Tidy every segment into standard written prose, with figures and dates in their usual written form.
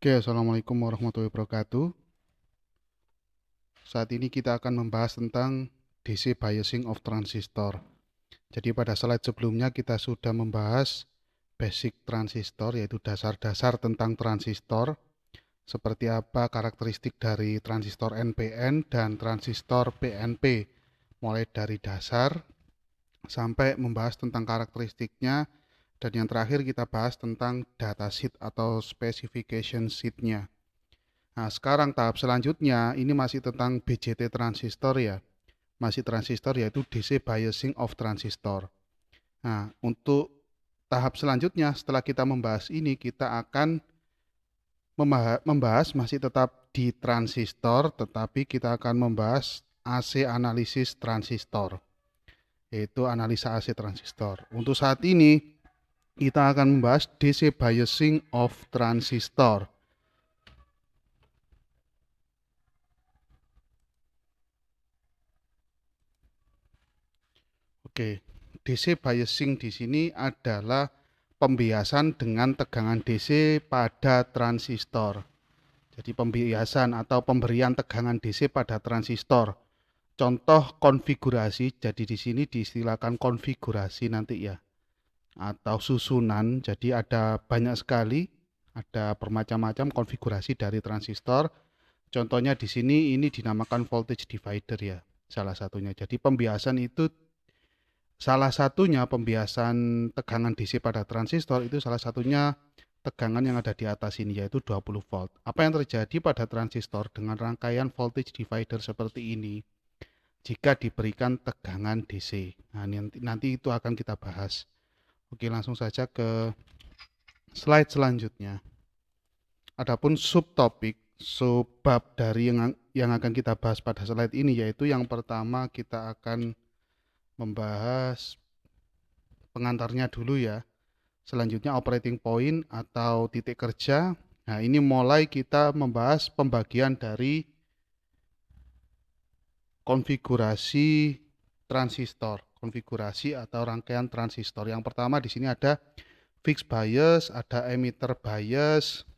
Oke, Assalamualaikum warahmatullahi wabarakatuh. Saat ini kita akan membahas tentang DC biasing of transistor. Jadi pada slide sebelumnya kita sudah membahas basic transistor, yaitu dasar-dasar tentang transistor, seperti apa karakteristik dari transistor NPN dan transistor PNP, mulai dari dasar sampai membahas tentang karakteristiknya, dan yang terakhir kita bahas tentang datasheet atau specification sheet-nya. Nah, sekarang tahap selanjutnya ini masih tentang BJT transistor ya. Masih transistor yaitu DC biasing of transistor. Nah, untuk tahap selanjutnya setelah kita membahas ini kita akan membahas masih tetap di transistor, tetapi kita akan membahas AC analisis transistor, yaitu analisa AC transistor. Untuk saat ini kita akan membahas DC biasing of transistor. Oke, DC biasing di sini adalah pembiasan dengan tegangan DC pada transistor. Jadi pembiasan atau pemberian tegangan DC pada transistor. Contoh konfigurasi, jadi di sini diistilahkan konfigurasi nanti ya, atau susunan. Jadi ada banyak sekali, ada bermacam-macam konfigurasi dari transistor. Contohnya di sini ini dinamakan voltage divider ya, salah satunya. Jadi pembiasan itu salah satunya pembiasan tegangan DC pada transistor itu salah satunya tegangan yang ada di atas ini yaitu 20 volt. Apa yang terjadi pada transistor dengan rangkaian voltage divider seperti ini jika diberikan tegangan DC? Nah, nanti itu akan kita bahas. Oke, langsung saja ke slide selanjutnya. Adapun subtopik, subbab dari yang akan kita bahas pada slide ini yaitu yang pertama kita akan membahas pengantarnya dulu ya. Selanjutnya operating point atau titik kerja. Nah, ini mulai kita membahas pembagian dari konfigurasi transistor, konfigurasi atau rangkaian transistor. Yang pertama di sini ada fixed bias, ada emitter bias.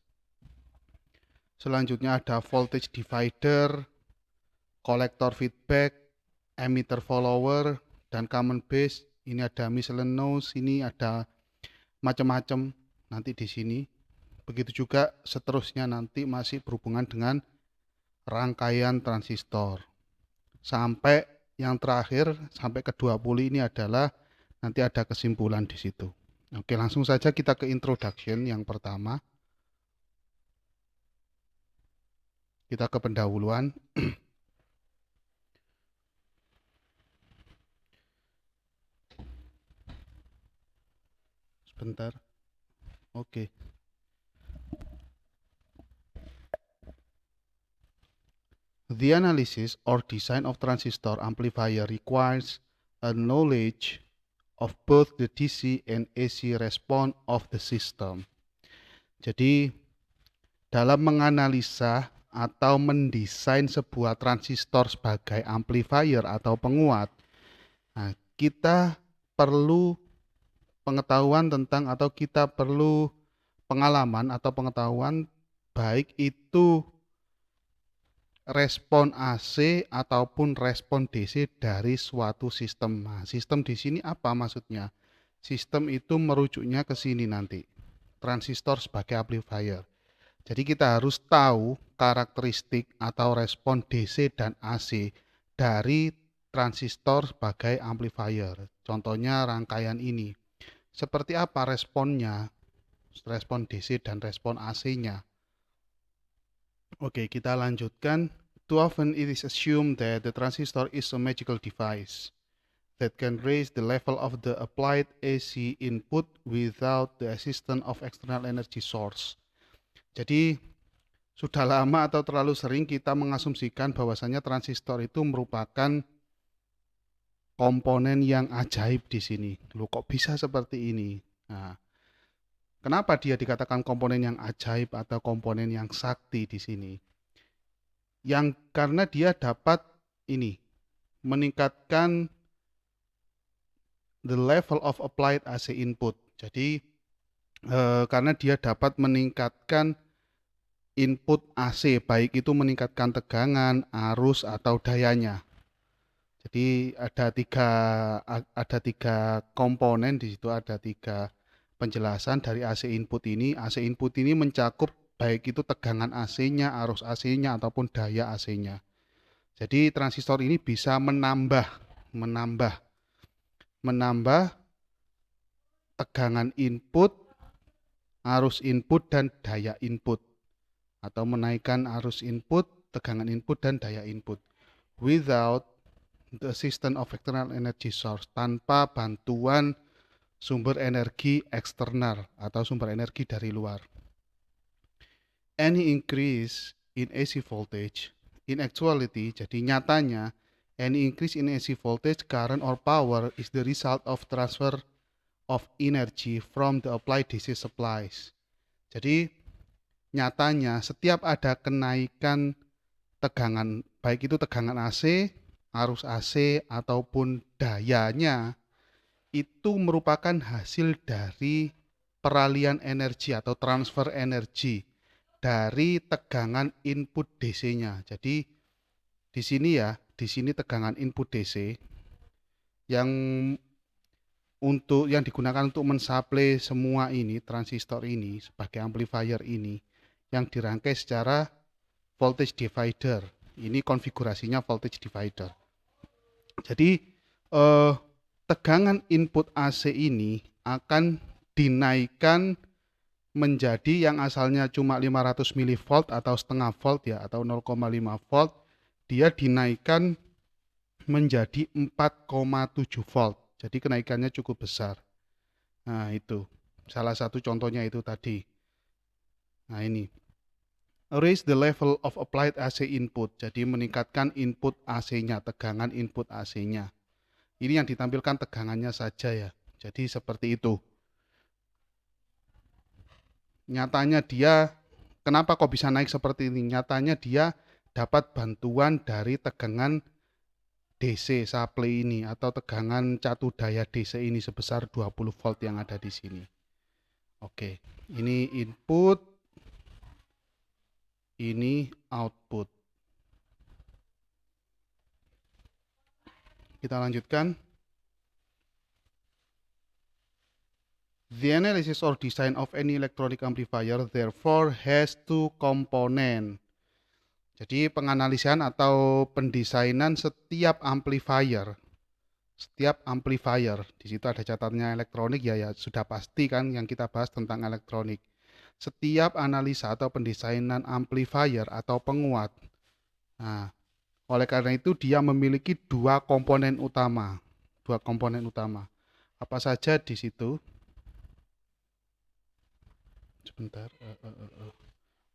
Selanjutnya ada voltage divider, collector feedback, emitter follower, dan common base. Ini ada miscellaneous, ini ada macam-macam nanti di sini. Begitu juga seterusnya nanti masih berhubungan dengan rangkaian transistor. Sampai yang terakhir, sampai ke 20 ini adalah nanti ada kesimpulan di situ. Oke, langsung saja kita ke introduction yang pertama. Kita ke pendahuluan. Sebentar. Oke. The analysis or design of transistor amplifier requires a knowledge of both the DC and AC response of the system. Jadi dalam menganalisa atau mendesain sebuah transistor sebagai amplifier atau penguat, nah, kita perlu pengetahuan tentang atau kita perlu pengalaman atau pengetahuan baik itu respon AC ataupun respon DC dari suatu sistem. Nah, sistem di sini apa maksudnya? Sistem itu merujuknya ke sini nanti. Transistor sebagai amplifier. Jadi kita harus tahu karakteristik atau respon DC dan AC dari transistor sebagai amplifier. Contohnya rangkaian ini. Seperti apa responnya? Respon DC dan respon AC-nya. Oke, kita lanjutkan. Too often it is assumed that the transistor is a magical device that can raise the level of the applied AC input without the assistance of external energy source. Jadi, sudah lama atau terlalu sering kita mengasumsikan bahwasanya transistor itu merupakan komponen yang ajaib di sini. Loh, kok bisa seperti ini? Nah, kenapa dia dikatakan komponen yang ajaib atau komponen yang sakti di sini? Yang karena dia dapat ini meningkatkan the level of applied AC input. Jadi karena dia dapat meningkatkan input AC, baik itu meningkatkan tegangan, arus, atau dayanya. Jadi ada tiga komponen di situ, ada tiga penjelasan dari AC input ini. AC input ini mencakup baik itu tegangan AC-nya, arus AC-nya, ataupun daya AC-nya. Jadi transistor ini bisa menambah tegangan input, arus input, dan daya input, atau menaikkan arus input, tegangan input, dan daya input without the assistance of external energy source, tanpa bantuan sumber energi eksternal atau sumber energi dari luar. Any increase in AC voltage, in actuality, jadi nyatanya, any increase in AC voltage, current, or power is the result of transfer of energy from the applied DC supplies. Jadi nyatanya setiap ada kenaikan tegangan, baik itu tegangan AC, arus AC, ataupun dayanya, itu merupakan hasil dari peralihan energi atau transfer energi dari tegangan input DC-nya. Jadi di sini tegangan input DC yang digunakan untuk mensuplai semua ini, transistor ini sebagai amplifier ini, yang dirangkai secara voltage divider. Ini konfigurasinya voltage divider. Jadi tegangan input AC ini akan dinaikkan menjadi yang asalnya cuma 500 mV atau setengah volt ya, atau 0,5 volt, dia dinaikkan menjadi 4,7 volt. Jadi kenaikannya cukup besar. Nah, itu salah satu contohnya itu tadi. Nah, ini raise the level of applied AC input. Jadi meningkatkan input AC-nya, tegangan input AC-nya. Ini yang ditampilkan tegangannya saja ya. Jadi seperti itu. Nyatanya dia, kenapa kok bisa naik seperti ini? Nyatanya dia dapat bantuan dari tegangan DC supply ini atau tegangan catu daya DC ini sebesar 20 volt yang ada di sini. Oke, ini input, ini output. Kita lanjutkan. The analysis or design of any electronic amplifier therefore has two component. Jadi penganalisian atau pendesainan setiap amplifier di situ ada catatannya elektronik ya sudah pasti kan yang kita bahas tentang elektronik. Setiap analisa atau pendesainan amplifier atau penguat. Nah, oleh karena itu dia memiliki dua komponen utama. Apa saja di situ? Sebentar.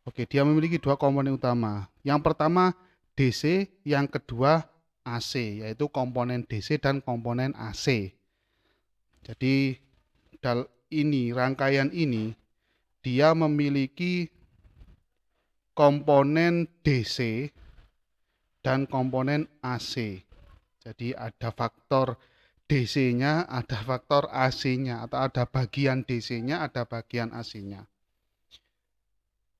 Oke, dia memiliki dua komponen utama. Yang pertama DC, yang kedua AC, yaitu komponen DC dan komponen AC. Jadi rangkaian ini dia memiliki komponen DC dan komponen AC. Jadi ada faktor DC-nya, ada faktor AC-nya, atau ada bagian DC-nya, ada bagian AC-nya.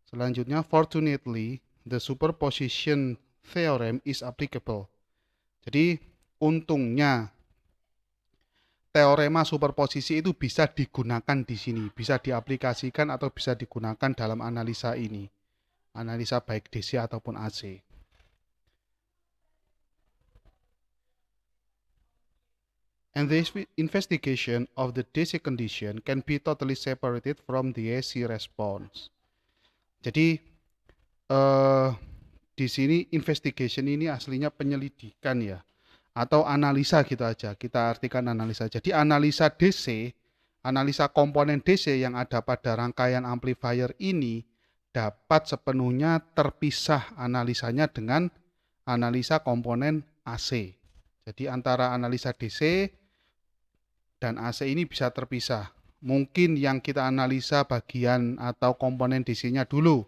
Selanjutnya, fortunately, the superposition theorem is applicable. Jadi, untungnya teorema superposisi itu bisa digunakan di sini, bisa diaplikasikan atau bisa digunakan dalam analisa ini. Analisa baik DC ataupun AC. And the investigation of the DC condition can be totally separated from the AC response. Jadi di sini investigation ini aslinya penyelidikan ya, atau analisa gitu aja. Kita artikan analisa. Jadi analisa DC, analisa komponen DC yang ada pada rangkaian amplifier ini dapat sepenuhnya terpisah analisanya dengan analisa komponen AC. Jadi antara analisa DC dan AC ini bisa terpisah. Mungkin yang kita analisa bagian atau komponen DC-nya dulu.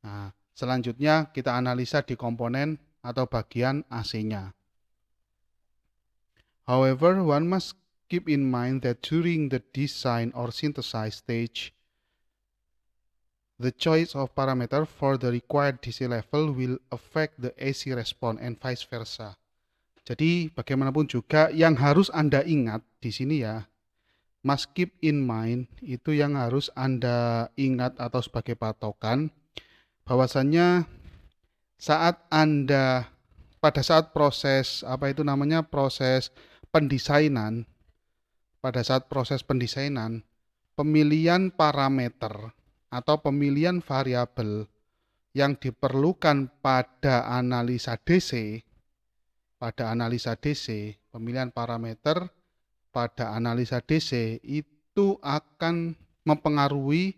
Nah, selanjutnya kita analisa di komponen atau bagian AC-nya. However, one must keep in mind that during the design or synthesize stage, The choice of parameter for the required DC level will affect the AC response and vice versa. Jadi bagaimanapun juga yang harus Anda ingat di sini ya, must keep in mind, itu yang harus Anda ingat atau sebagai patokan, bahwasannya pada saat proses pendesainan, pemilihan parameter atau pemilihan variabel yang diperlukan pada analisa DC, pemilihan parameter pada analisa DC itu akan mempengaruhi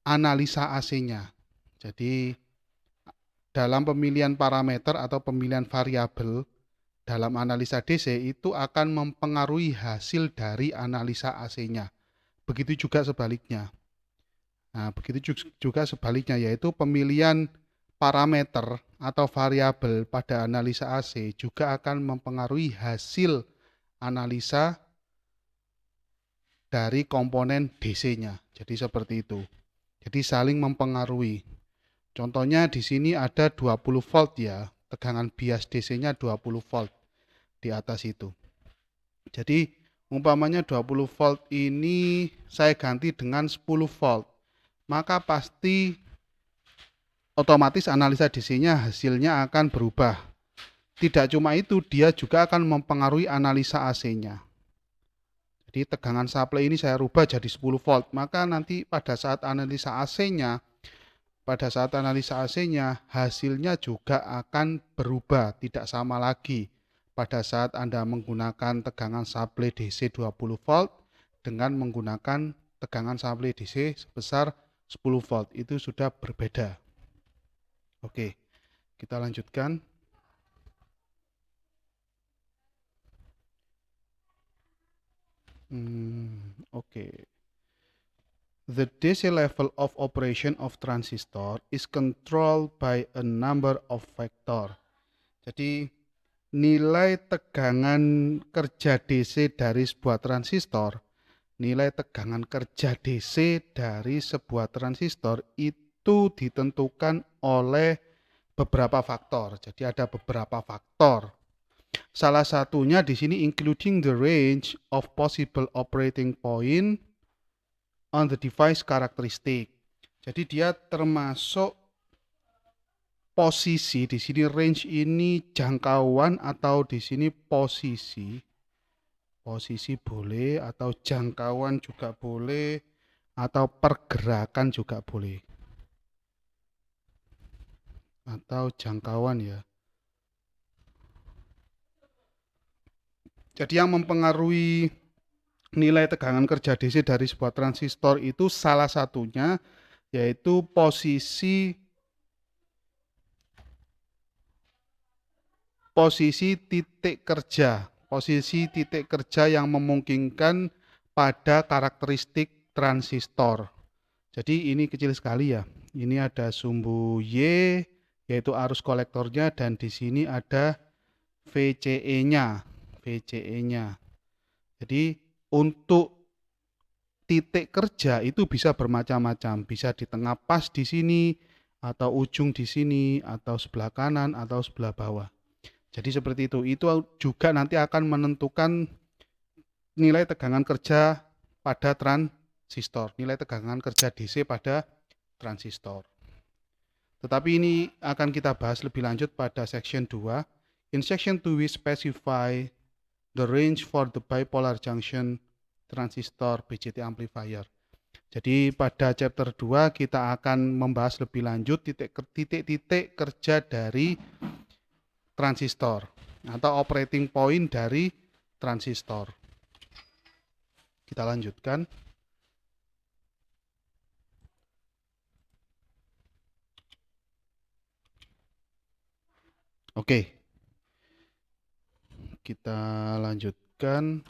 analisa AC-nya. Jadi dalam pemilihan parameter atau pemilihan variabel dalam analisa DC itu akan mempengaruhi hasil dari analisa AC-nya. Begitu juga sebaliknya. Nah, yaitu pemilihan parameter atau variabel pada analisa AC juga akan mempengaruhi hasil analisa dari komponen DC-nya. Jadi seperti itu. Jadi saling mempengaruhi. Contohnya di sini ada 20 volt ya, tegangan bias DC-nya 20 volt di atas itu. Jadi umpamanya 20 volt ini saya ganti dengan 10 volt, maka pasti otomatis analisa DC-nya hasilnya akan berubah. Tidak cuma itu, dia juga akan mempengaruhi analisa AC-nya. Jadi tegangan supply ini saya rubah jadi 10 volt, maka nanti pada saat analisa AC-nya hasilnya juga akan berubah, tidak sama lagi. Pada saat Anda menggunakan tegangan supply DC 20 volt dengan menggunakan tegangan supply DC sebesar 10 volt, itu sudah berbeda. Oke, kita lanjutkan. Oke. The DC level of operation of transistor is controlled by a number of factors. Jadi nilai tegangan kerja DC dari sebuah transistor, itu ditentukan oleh beberapa faktor. Jadi ada beberapa faktor. Salah satunya di sini including the range of possible operating point on the device characteristic. Jadi dia termasuk posisi, di sini range ini jangkauan atau di sini posisi boleh, atau jangkauan juga boleh, atau pergerakan juga boleh, atau jangkauan ya. Jadi yang mempengaruhi nilai tegangan kerja DC dari sebuah transistor itu salah satunya yaitu posisi titik kerja yang memungkinkan pada karakteristik transistor. Jadi ini kecil sekali ya. Ini ada sumbu Y yaitu arus kolektornya, dan di sini ada VCE-nya. Jadi untuk titik kerja itu bisa bermacam-macam, bisa di tengah pas di sini, atau ujung di sini, atau sebelah kanan, atau sebelah bawah. Jadi seperti itu. Itu juga nanti akan menentukan nilai tegangan kerja pada transistor, nilai tegangan kerja DC pada transistor. Tetapi ini akan kita bahas lebih lanjut pada section 2. In section 2 we specify the range for the bipolar junction transistor BJT amplifier. Jadi pada chapter 2 kita akan membahas lebih lanjut titik-titik kerja dari transistor atau operating point dari transistor. Kita lanjutkan. Oke. Kita lanjutkan.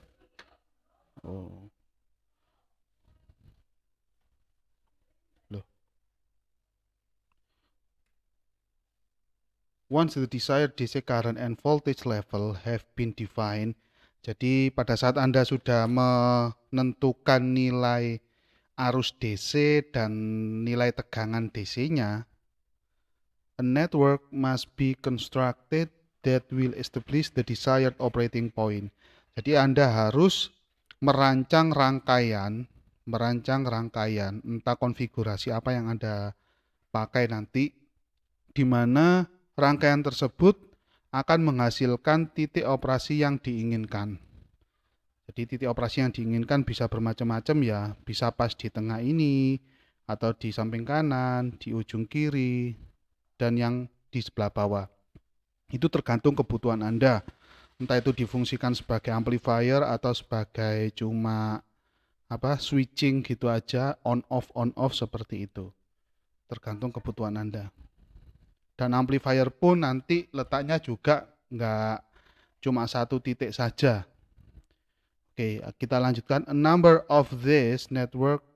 Once the desired DC current and voltage level have been defined, jadi pada saat Anda sudah menentukan nilai arus DC dan nilai tegangan DC-nya, a network must be constructed that will establish the desired operating point. Jadi Anda harus merancang rangkaian, entah konfigurasi apa yang Anda pakai nanti, di mana rangkaian tersebut akan menghasilkan titik operasi yang diinginkan. Jadi titik operasi yang diinginkan bisa bermacam-macam ya, bisa pas di tengah ini, atau di samping kanan, di ujung kiri, dan yang di sebelah bawah. Itu tergantung kebutuhan Anda. Entah itu difungsikan sebagai amplifier atau sebagai cuma switching gitu aja, on off seperti itu. Tergantung kebutuhan Anda. Dan amplifier pun nanti letaknya juga nggak cuma satu titik saja. Oke, kita lanjutkan. A number of these network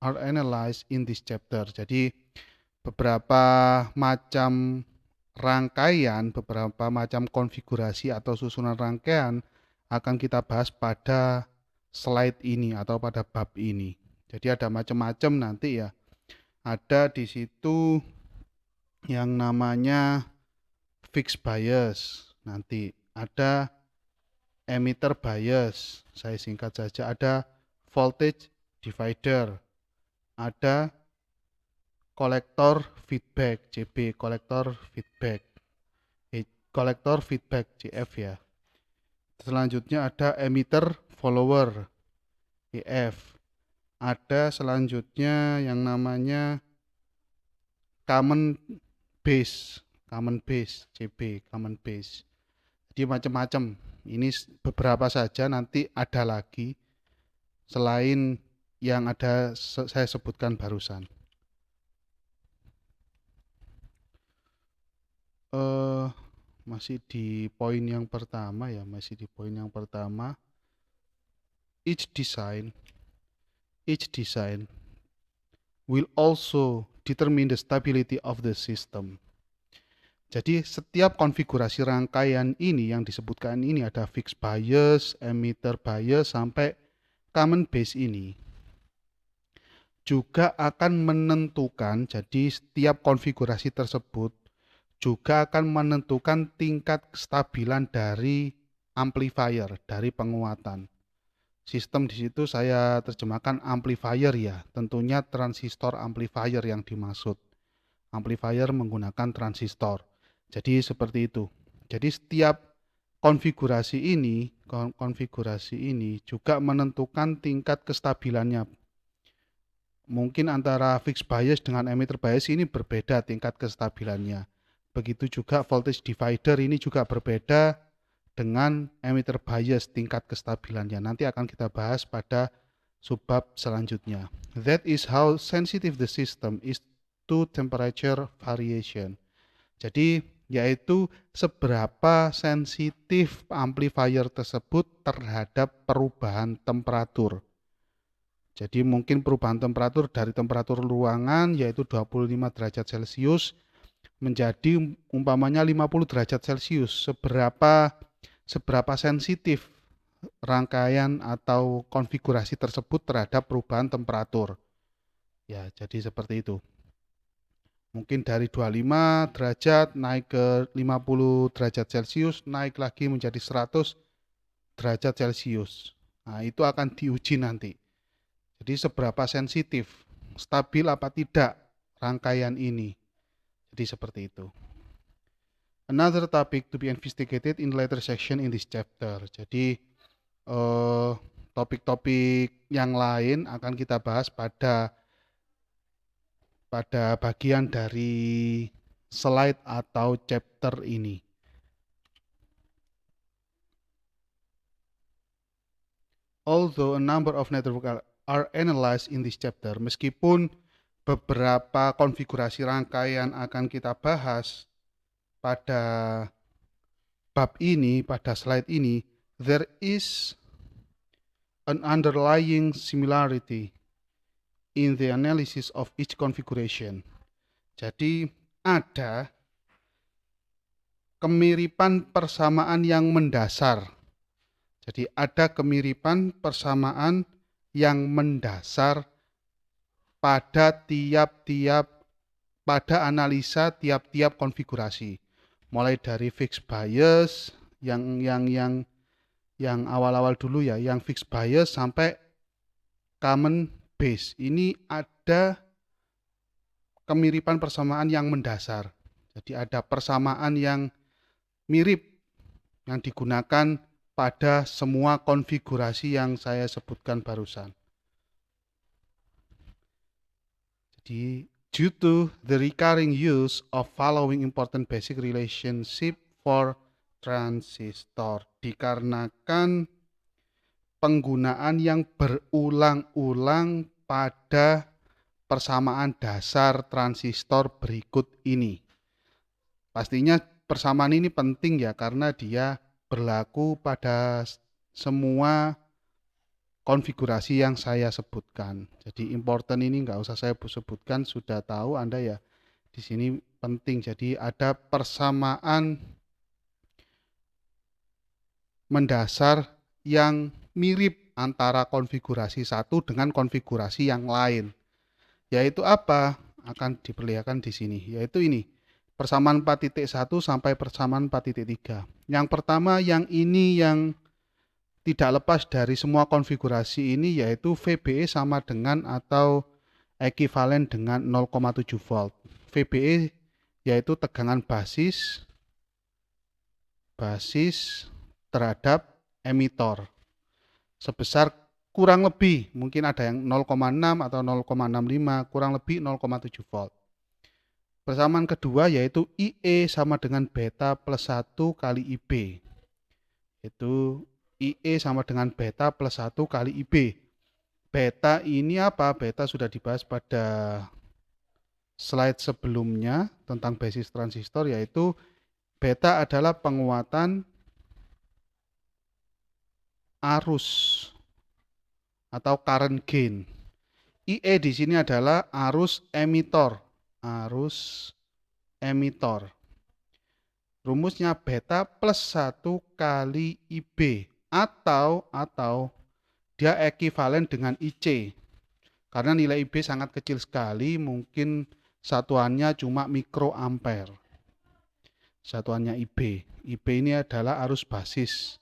are analyzed in this chapter. Jadi beberapa macam rangkaian, beberapa macam konfigurasi atau susunan rangkaian akan kita bahas pada slide ini atau pada bab ini. Jadi ada macam-macam nanti ya. Ada di situ yang namanya fixed bias, nanti ada emitter bias, saya singkat saja, ada voltage divider, ada kolektor feedback CB, kolektor feedback CF ya. Selanjutnya ada emitter follower EF. Ada selanjutnya yang namanya common base CB, common base. Jadi macam-macam. Ini beberapa saja, nanti ada lagi selain yang ada saya sebutkan barusan. Masih di poin yang pertama ya, Each design will also determine the stability of the system. Jadi setiap konfigurasi rangkaian ini yang disebutkan ini, ada fixed bias, emitter bias, sampai common base ini juga akan menentukan, jadi setiap konfigurasi tersebut juga akan menentukan tingkat kestabilan dari amplifier, dari penguatan. Sistem di situ saya terjemahkan amplifier ya, tentunya transistor amplifier yang dimaksud. Amplifier menggunakan transistor. Jadi seperti itu. Jadi setiap konfigurasi ini juga menentukan tingkat kestabilannya. Mungkin antara fixed bias dengan emitter bias ini berbeda tingkat kestabilannya. Begitu juga voltage divider ini juga berbeda dengan emitter bias tingkat kestabilannya. Nanti akan kita bahas pada subbab selanjutnya. That is how sensitive the system is to temperature variation. Jadi yaitu seberapa sensitif amplifier tersebut terhadap perubahan temperatur. Jadi mungkin perubahan temperatur dari temperatur ruangan yaitu 25 derajat Celcius menjadi umpamanya 50 derajat Celcius. Seberapa sensitif rangkaian atau konfigurasi tersebut terhadap perubahan temperatur. Ya, jadi seperti itu. Mungkin dari 25 derajat naik ke 50 derajat Celcius, naik lagi menjadi 100 derajat Celcius. Nah, itu akan diuji nanti. Jadi seberapa sensitif, stabil apa tidak rangkaian ini. Jadi seperti itu. Another topic to be investigated in later section in this chapter. Jadi topik-topik yang lain akan kita bahas pada bagian dari slide atau chapter ini. Although a number of networks are analyzed in this chapter, meskipun beberapa konfigurasi rangkaian akan kita bahas pada bab ini, pada slide ini, there is an underlying similarity in the analysis of each configuration. Jadi ada kemiripan persamaan yang mendasar. Jadi ada kemiripan persamaan yang mendasar pada analisa tiap-tiap konfigurasi. Mulai dari fixed bias yang awal-awal dulu ya, yang fixed bias sampai common base. Ini ada kemiripan persamaan yang mendasar. Jadi ada persamaan yang mirip yang digunakan pada semua konfigurasi yang saya sebutkan barusan. Jadi, due to the recurring use of following important basic relationship for transistor, dikarenakan penggunaan yang berulang-ulang pada persamaan dasar transistor berikut ini. Pastinya persamaan ini penting ya, karena dia berlaku pada semua konfigurasi yang saya sebutkan. Jadi important ini nggak usah saya sebutkan, sudah tahu Anda ya. Di sini penting. Jadi ada persamaan mendasar yang mirip antara konfigurasi satu dengan konfigurasi yang lain. Yaitu apa? Akan diperlihatkan di sini. Yaitu ini. Persamaan 4.1 sampai persamaan 4.3. Yang pertama yang ini yang tidak lepas dari semua konfigurasi ini, yaitu VBE sama dengan atau ekuivalen dengan 0,7 volt. VBE yaitu tegangan basis terhadap emitor sebesar kurang lebih, mungkin ada yang 0,6 atau 0,65, kurang lebih 0,7 volt. Persamaan kedua yaitu IE sama dengan beta plus 1 kali IB. Itu IE sama dengan beta plus 1 kali IB. Beta ini apa? Beta sudah dibahas pada slide sebelumnya tentang basis transistor, yaitu beta adalah penguatan arus atau current gain. IE di sini adalah arus emitor. Rumusnya beta plus 1 kali IB atau dia ekuivalen dengan IC. Karena nilai IB sangat kecil sekali, mungkin satuannya cuma mikroampere. Satuannya IB. IB ini adalah arus basis.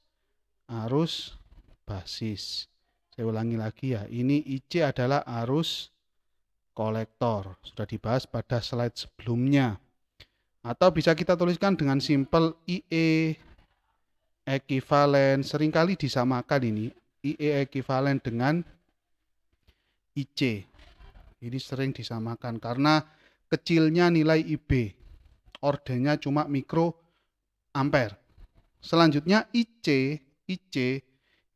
Saya ulangi lagi ya, ini IC adalah arus kolektor. Sudah dibahas pada slide sebelumnya. Atau bisa kita tuliskan dengan simpel IE ekuivalen, seringkali disamakan ini. IE ekuivalen dengan IC. Ini sering disamakan karena kecilnya nilai IB. Ordernya cuma mikroampere. Selanjutnya IC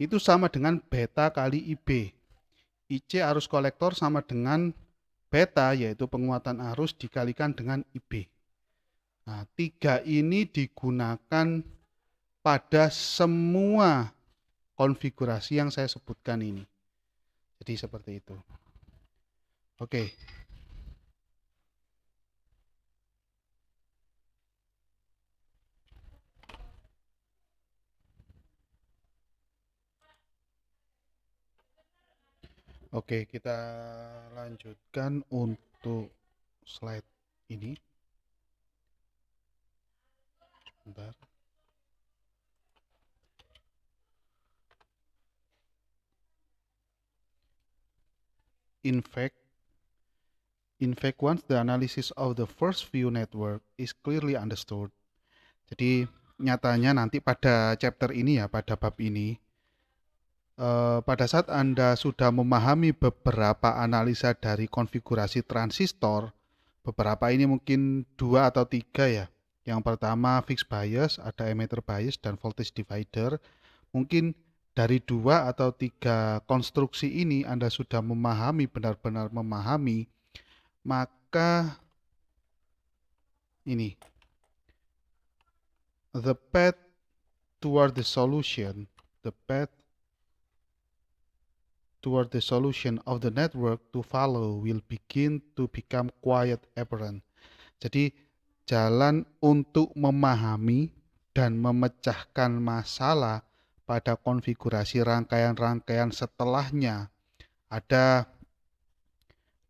itu sama dengan beta kali IB. IC arus kolektor sama dengan beta, yaitu penguatan arus dikalikan dengan IB. Nah, 3 ini digunakan pada semua konfigurasi yang saya sebutkan ini. Jadi seperti itu. Oke. Oke, kita lanjutkan untuk slide ini. Sebentar. In fact, once the analysis of the first view network is clearly understood. Jadi nyatanya nanti pada chapter ini ya, pada bab ini, pada saat Anda sudah memahami beberapa analisa dari konfigurasi transistor, beberapa ini mungkin 2 atau 3 ya. Yang pertama fixed bias, ada emitter bias dan voltage divider. Mungkin dari 2 atau 3 konstruksi ini Anda sudah memahami, benar-benar memahami, maka ini the path toward the solution of the network to follow will begin to become quite apparent. Jadi jalan untuk memahami dan memecahkan masalah pada konfigurasi rangkaian-rangkaian setelahnya, ada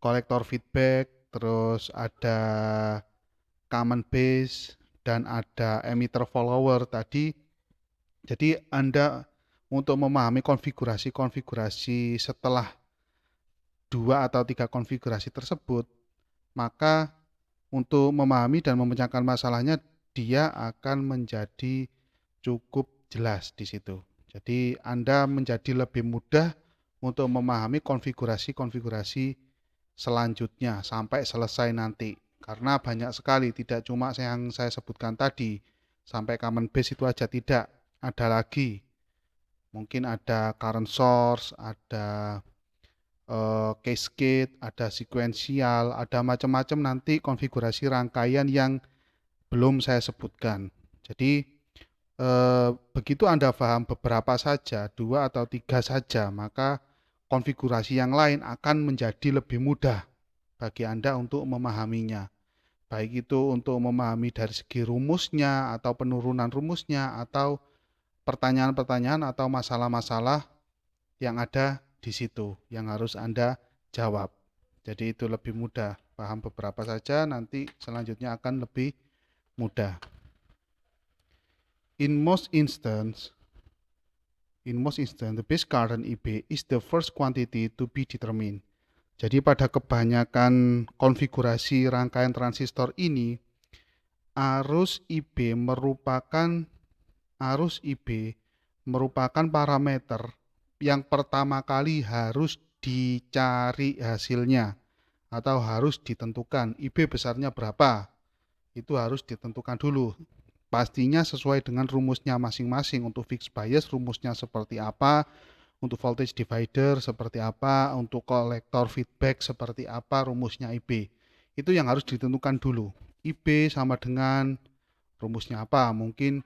kolektor feedback, terus ada common base, dan ada emitter follower tadi. Jadi Anda untuk memahami konfigurasi-konfigurasi setelah 2 atau 3 konfigurasi tersebut, maka untuk memahami dan memecahkan masalahnya dia akan menjadi cukup jelas di situ. Jadi Anda menjadi lebih mudah untuk memahami konfigurasi-konfigurasi selanjutnya sampai selesai nanti. Karena banyak sekali, tidak cuma yang saya sebutkan tadi, sampai common base itu aja tidak, ada lagi. Mungkin ada current source, ada cascade, ada sequential, ada macam-macam nanti konfigurasi rangkaian yang belum saya sebutkan. Jadi begitu Anda paham beberapa saja, 2 atau 3 saja, maka konfigurasi yang lain akan menjadi lebih mudah bagi Anda untuk memahaminya. Baik itu untuk memahami dari segi rumusnya atau penurunan rumusnya atau pertanyaan-pertanyaan atau masalah-masalah yang ada di situ yang harus Anda jawab. Jadi itu lebih mudah. Paham beberapa saja, nanti selanjutnya akan lebih mudah. In most instances, the base current IB is the first quantity to be determined. Jadi pada kebanyakan konfigurasi rangkaian transistor ini, arus IB merupakan parameter yang pertama kali harus dicari hasilnya atau harus ditentukan. IB besarnya berapa? Itu harus ditentukan dulu. Pastinya sesuai dengan rumusnya masing-masing. Untuk fixed bias rumusnya seperti apa, untuk voltage divider seperti apa, untuk kolektor feedback seperti apa rumusnya IB. Itu yang harus ditentukan dulu. IB sama dengan rumusnya apa? Mungkin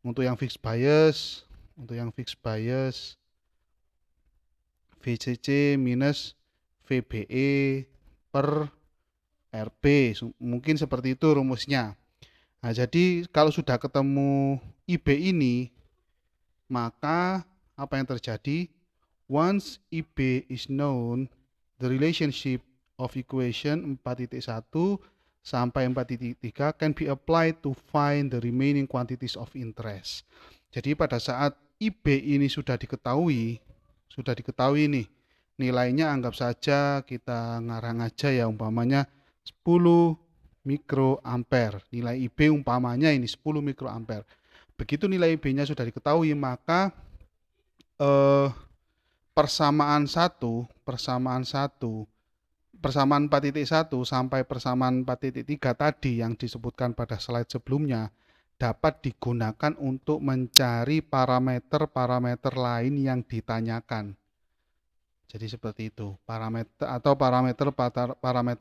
untuk yang fixed bias VCC minus VBE per RB, mungkin seperti itu rumusnya. Nah, jadi kalau sudah ketemu IB ini, maka apa yang terjadi? Once IB is known, the relationship of equation 4.1 sampai 4.3 can be applied to find the remaining quantities of interest. Jadi pada saat IB ini sudah diketahui nih, nilainya anggap saja kita ngarang aja ya, umpamanya 10 mikroampere. Nilai IB umpamanya ini 10 mikroampere. Begitu nilai IB-nya sudah diketahui, maka persamaan 4.1 sampai persamaan 4.3 tadi yang disebutkan pada slide sebelumnya dapat digunakan untuk mencari parameter-parameter lain yang ditanyakan. Jadi seperti itu, parameter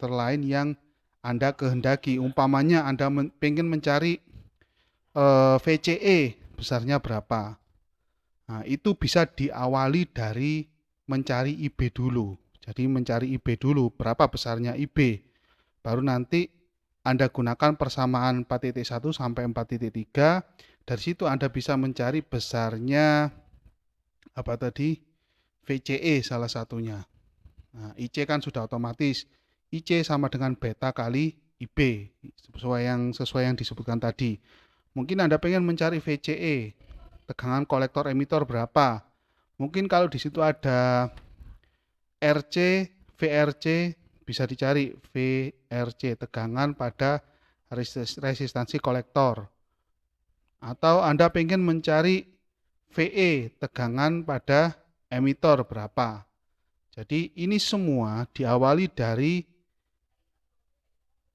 lain yang Anda kehendaki. Umpamanya Anda ingin mencari VCE besarnya berapa. Nah, itu bisa diawali dari mencari IB dulu. Jadi mencari IB dulu, berapa besarnya IB. Baru nanti Anda gunakan persamaan 4.1 sampai 4.3. Dari situ Anda bisa mencari besarnya VCE salah satunya. Nah, IC kan sudah otomatis. IC sama dengan beta kali IB, sesuai yang disebutkan tadi. Mungkin Anda pengen mencari VCE, tegangan kolektor emitor berapa. Mungkin kalau di situ ada RC, VRC, bisa dicari VRC, tegangan pada resistansi kolektor. Atau Anda pengen mencari VE, tegangan pada emitor berapa. Jadi ini semua diawali dari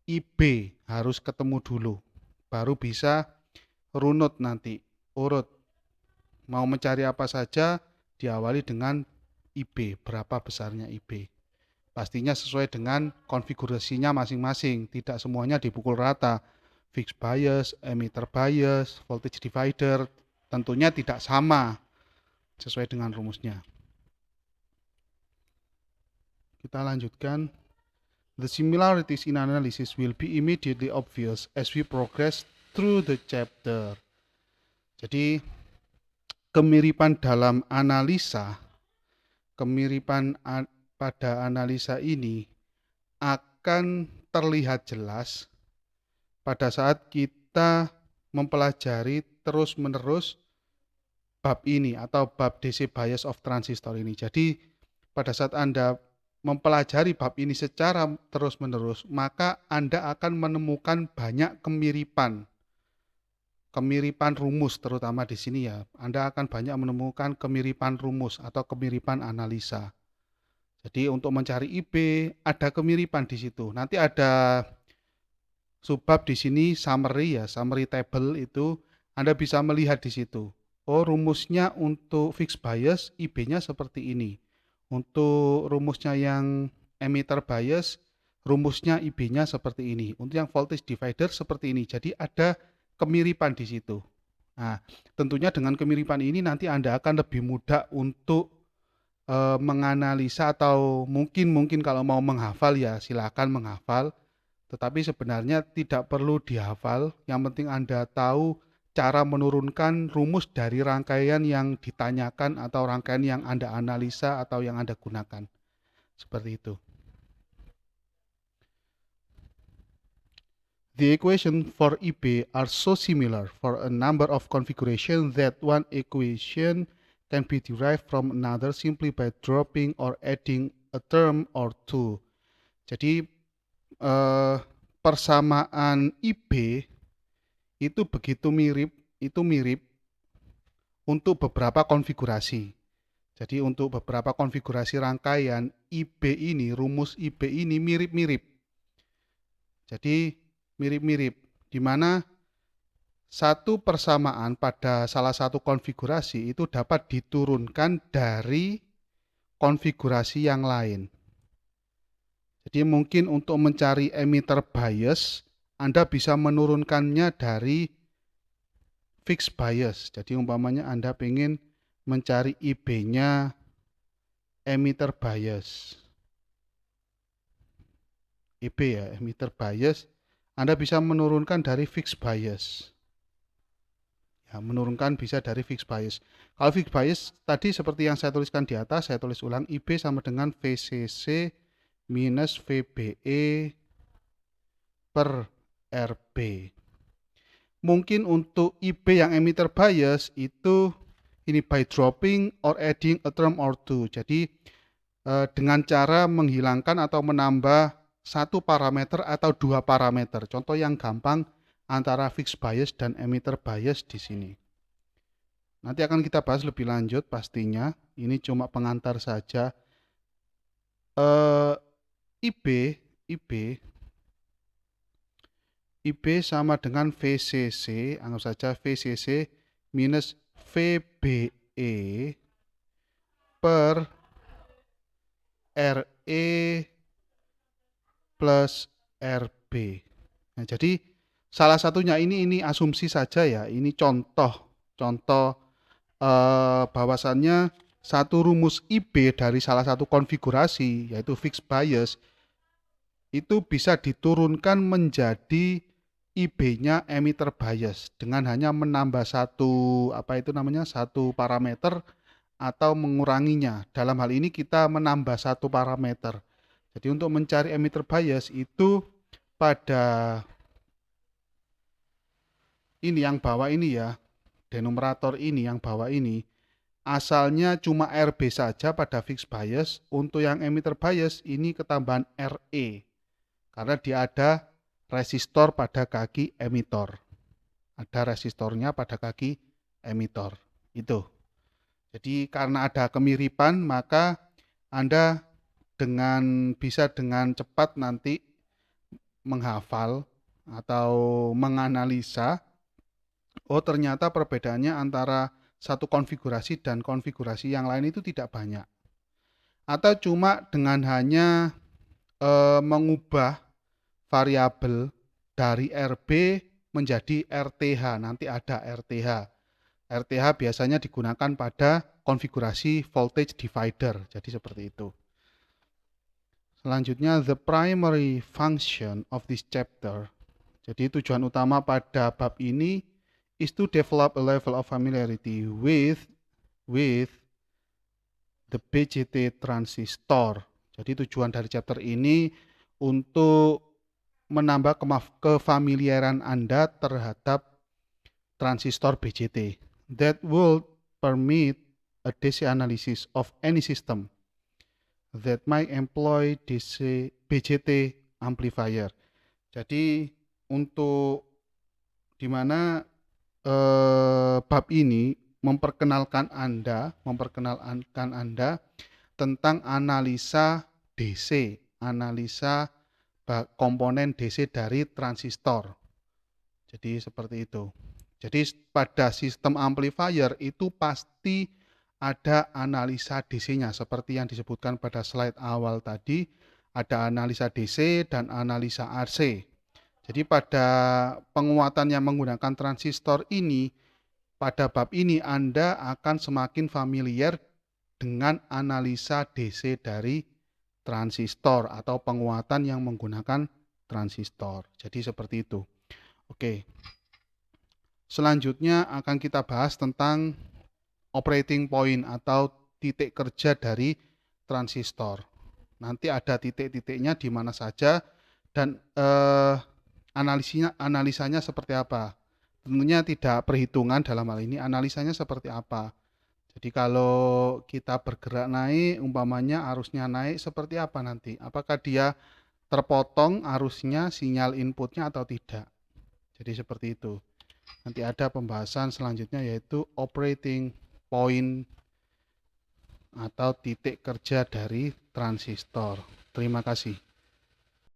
IB, harus ketemu dulu. Baru bisa runut nanti, urut. Mau mencari apa saja diawali dengan IB, berapa besarnya IB. Pastinya sesuai dengan konfigurasinya masing-masing, tidak semuanya dipukul rata. Fixed bias, emitter bias, voltage divider tentunya tidak sama sesuai dengan rumusnya. Kita lanjutkan. The similarities in analysis will be immediately obvious as we progress through the chapter. Jadi kemiripan dalam analisa, pada analisa ini akan terlihat jelas pada saat kita mempelajari terus-menerus bab ini atau bab DC bias of transistor ini. Jadi pada saat Anda mempelajari bab ini secara terus-menerus, maka Anda akan menemukan banyak kemiripan rumus, terutama di sini ya. Anda akan banyak menemukan kemiripan rumus atau kemiripan analisa. Jadi untuk mencari IB ada kemiripan di situ. Nanti ada subbab di sini summary ya, summary table itu Anda bisa melihat di situ. Oh, rumusnya untuk fixed bias IB-nya seperti ini. Untuk rumusnya yang emitter bias, rumusnya IB-nya seperti ini. Untuk yang voltage divider seperti ini. Jadi ada kemiripan di situ. Nah, tentunya dengan kemiripan ini nanti Anda akan lebih mudah untuk menganalisa atau mungkin kalau mau menghafal ya silakan menghafal. Tetapi sebenarnya tidak perlu dihafal, yang penting Anda tahu cara menurunkan rumus dari rangkaian yang ditanyakan atau rangkaian yang Anda analisa atau yang Anda gunakan. Seperti itu. The equation for IB are so similar for a number of configurations that one equation can be derived from another simply by dropping or adding a term or two. Jadi persamaan IB itu begitu mirip untuk beberapa konfigurasi. Jadi untuk beberapa konfigurasi rangkaian IB ini, rumus IB ini mirip-mirip. Jadi mirip-mirip, di mana satu persamaan pada salah satu konfigurasi itu dapat diturunkan dari konfigurasi yang lain. Jadi mungkin untuk mencari emitter bias, Anda bisa menurunkannya dari fixed bias. Jadi umpamanya Anda ingin mencari IB-nya emitter bias. IB ya, emitter bias. Anda bisa menurunkan dari fixed bias. Ya, menurunkan bisa dari fixed bias. Kalau fixed bias tadi seperti yang saya tuliskan di atas, saya tulis ulang, IB sama dengan VCC minus VBE per RB. Mungkin untuk IB yang emitter bias itu ini by dropping or adding a term or two. Jadi dengan cara menghilangkan atau menambah satu parameter atau dua parameter. Contoh yang gampang antara fixed bias dan emitter bias di sini. Nanti akan kita bahas lebih lanjut pastinya. Ini cuma pengantar saja. IB sama dengan VCC, anggap saja VCC minus VBE per RE plus RB. Nah, jadi salah satunya ini asumsi saja ya, ini contoh bahwasannya satu rumus IB dari salah satu konfigurasi yaitu fixed bias itu bisa diturunkan menjadi IB-nya emitter bias dengan hanya menambah satu parameter atau menguranginya. Dalam hal ini kita menambah satu parameter. Jadi untuk mencari emitter bias itu pada ini yang bawah ini ya, denumerator ini yang bawah ini asalnya cuma RB saja pada fixed bias. Untuk yang emitter bias ini ketambahan RE karena dia ada resistor pada kaki emitor. Ada resistornya pada kaki emitor. Itu. Jadi karena ada kemiripan maka Anda bisa dengan cepat nanti menghafal atau menganalisa, oh ternyata perbedaannya antara satu konfigurasi dan konfigurasi yang lain itu tidak banyak. Atau cuma dengan hanya mengubah variabel dari RB menjadi RTH. Nanti ada RTH. RTH biasanya digunakan pada konfigurasi voltage divider. Jadi seperti itu. Selanjutnya, the primary function of this chapter. Jadi tujuan utama pada bab ini is to develop a level of familiarity with the BJT transistor. Jadi tujuan dari chapter ini untuk menambah kefamiliaran Anda terhadap transistor BJT. That will permit a DC analysis of any system that might employ DC BJT amplifier. Jadi untuk dimana bab ini memperkenalkan Anda tentang analisa DC, analisa komponen DC dari transistor. Jadi seperti itu. Jadi pada sistem amplifier itu pasti ada analisa DC-nya seperti yang disebutkan pada slide awal tadi, ada analisa DC dan analisa RC. Jadi pada penguatan yang menggunakan transistor ini, pada bab ini Anda akan semakin familiar dengan analisa DC dari transistor atau penguatan yang menggunakan transistor. Jadi seperti itu. Oke. Selanjutnya akan kita bahas tentang operating point atau titik kerja dari transistor. Nanti ada titik-titiknya di mana saja dan analisanya seperti apa. Tentunya tidak perhitungan dalam hal ini, analisanya seperti apa. Jadi kalau kita bergerak naik, umpamanya arusnya naik seperti apa nanti? Apakah dia terpotong arusnya, sinyal inputnya atau tidak? Jadi seperti itu. Nanti ada pembahasan selanjutnya yaitu operating point atau titik kerja dari transistor. Terima kasih.